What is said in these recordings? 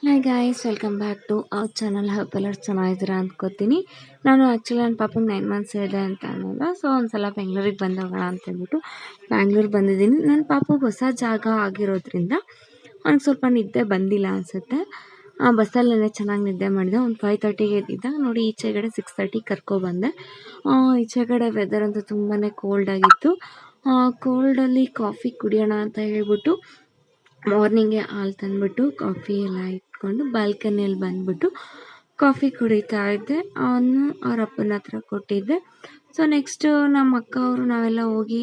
Hi guys, welcome back to our channel. Hope ಎಲ್ಲರೂ ಚೆನ್ನಾಗಿದ್ದೀರಾ ಅಂದ್ಕೋತೀನಿ. ನಾನು ಆ್ಯಕ್ಚುಲಿ ನನ್ನ ಪಾಪಗೆ 9 ಮಂತ್ಸ್ ಇದೆ ಅಂತ ಅನ್ನೋಲ್ಲ. ಸೊ ಒಂದ್ಸಲ ಬೆಂಗಳೂರಿಗೆ ಬಂದೋಗೋಣ ಅಂತಂದ್ಬಿಟ್ಟು ಬ್ಯಾಂಗ್ಳೂರಿಗೆ ಬಂದಿದ್ದೀನಿ. ನನ್ನ ಪಾಪಗೆ ಹೊಸ ಜಾಗ ಆಗಿರೋದ್ರಿಂದ ಅವ್ನಿಗೆ ಸ್ವಲ್ಪ ನಿದ್ದೆ ಬಂದಿಲ್ಲ ಅನಿಸುತ್ತೆ. ಬಸ್ಸಲ್ಲೇ ಚೆನ್ನಾಗಿ ನಿದ್ದೆ ಮಾಡಿದೆ. ಒಂದು 5:30ಗೆ ಎದ್ದಿದ್ದ. ನೋಡಿ ಈಚೆಗಡೆ 6:30 ಕರ್ಕೊಬಂದೆ. ಈಚೆಗಡೆ ವೆದರ್ ಅಂತೂ ತುಂಬಾ ಕೋಲ್ಡಾಗಿತ್ತು. ಕೋಲ್ಡಲ್ಲಿ ಕಾಫಿ ಕುಡಿಯೋಣ ಅಂತ ಹೇಳ್ಬಿಟ್ಟು ಮಾರ್ನಿಂಗೇ ಹಾಲು ತಂದುಬಿಟ್ಟು ಕಾಫಿ ಎಲ್ಲ ಇಟ್ಕೊಂಡು ಬಾಲ್ಕನಿಯಲ್ಲಿ ಬಂದುಬಿಟ್ಟು ಕಾಫಿ ಕುಡಿತಾ ಇದ್ದೆ. ಅವನು ಅವ್ರ ಅಪ್ಪನ ಹತ್ರ ಕೊಟ್ಟಿದ್ದೆ. ಸೊ ನೆಕ್ಸ್ಟು ನಮ್ಮ ಅಕ್ಕ ಅವರು ನಾವೆಲ್ಲ ಹೋಗಿ,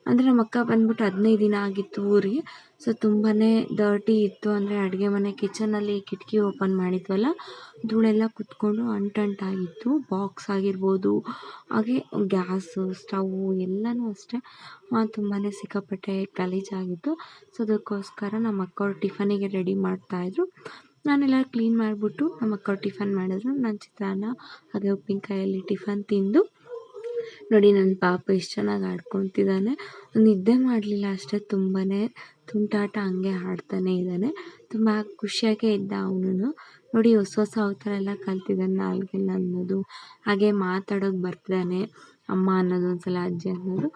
ಅಂದರೆ ನಮ್ಮ ಅಕ್ಕ ಬಂದ್ಬಿಟ್ಟು 15 ದಿನ ಆಗಿತ್ತು ಊರಿಗೆ. ಸೊ ತುಂಬಾ ಡರ್ಟಿ ಇತ್ತು. ಅಂದರೆ ಅಡುಗೆ ಮನೆ ಕಿಚನಲ್ಲಿ ಕಿಟಕಿ ಓಪನ್ ಮಾಡಿದ್ವಲ್ಲ, ಧೂಳೆಲ್ಲ ಕುತ್ಕೊಂಡು ಅಂಟಾಗಿತ್ತು. ಬಾಕ್ಸ್ ಆಗಿರ್ಬೋದು, ಹಾಗೆ ಗ್ಯಾಸು ಸ್ಟವ್ವು ಎಲ್ಲನೂ ಅಷ್ಟೇ ತುಂಬಾ ಸಿಕ್ಕಾಪಟ್ಟೆ ಗಲೀಜಾಗಿತ್ತು. ಸೊ ಅದಕ್ಕೋಸ್ಕರ ನಮ್ಮ ಅಕ್ಕವ್ರು ಟಿಫನಿಗೆ ರೆಡಿ ಮಾಡ್ತಾಯಿದ್ರು. ನಾನೆಲ್ಲ ಕ್ಲೀನ್ ಮಾಡಿಬಿಟ್ಟು ನಮ್ಮ ಅಕ್ಕವ್ರು ಟಿಫನ್ ಮಾಡಿದ್ರು. ನಾನು ಚಿತ್ರಾನ್ನ ಹಾಗೆ ಉಪ್ಪಿನಕಾಯಲ್ಲಿ ಟಿಫನ್ ತಿಂದು ನೋಡಿ ನನ್ನ ಪಾಪ ಎಷ್ಟು ಚೆನ್ನಾಗಿ ಆಡ್ಕೊತಿದ್ದಾನೆ. ನಿದ್ದೆ ಮಾಡಲಿಲ್ಲ ಅಷ್ಟೇ, ತುಂಬಾ ತುಂಟಾಟ ಹಂಗೆ ಆಡ್ತಾನೆ ಇದ್ದಾನೆ. ತುಂಬ ಖುಷಿಯಾಗೇ ಇದ್ದ ಅವನು. ನೋಡಿ ಹೊಸ ಅವತಾರ ಎಲ್ಲ ಕಲ್ತಿದ್ದಾನೆ, ನಾಲ್ಗೆಲ್ಲ ಅನ್ನೋದು, ಹಾಗೆ ಮಾತಾಡೋಕ್ಕೆ ಬರ್ತಿದ್ದಾನೆ. ಅಮ್ಮ ಅನ್ನೋದು, ಒಂದ್ಸಲ ಅಜ್ಜಿ ಅನ್ನೋದು.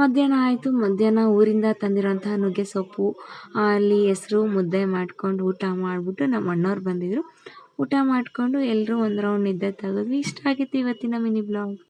ಮಧ್ಯಾಹ್ನ ಆಯಿತು. ಮಧ್ಯಾಹ್ನ ಊರಿಂದ ತಂದಿರೋಂತಹ ನುಗ್ಗೆ ಸೊಪ್ಪು, ಅಲ್ಲಿ ಹೆಸರು ಮುದ್ದೆ ಮಾಡ್ಕೊಂಡು ಊಟ ಮಾಡಿಬಿಟ್ಟು ನಮ್ಮ ಅಣ್ಣವ್ರು ಬಂದಿದ್ದರು. ಊಟ ಮಾಡಿಕೊಂಡು ಎಲ್ಲರೂ ಒಂದು ರೌಂಡ್ ನಿದ್ದೆ ತೆಗೆದ್ವಿ. ಇಷ್ಟ ಆಗಿತ್ತು ಇವತ್ತಿನ ಮಿನಿ ಬ್ಲಾಗ್.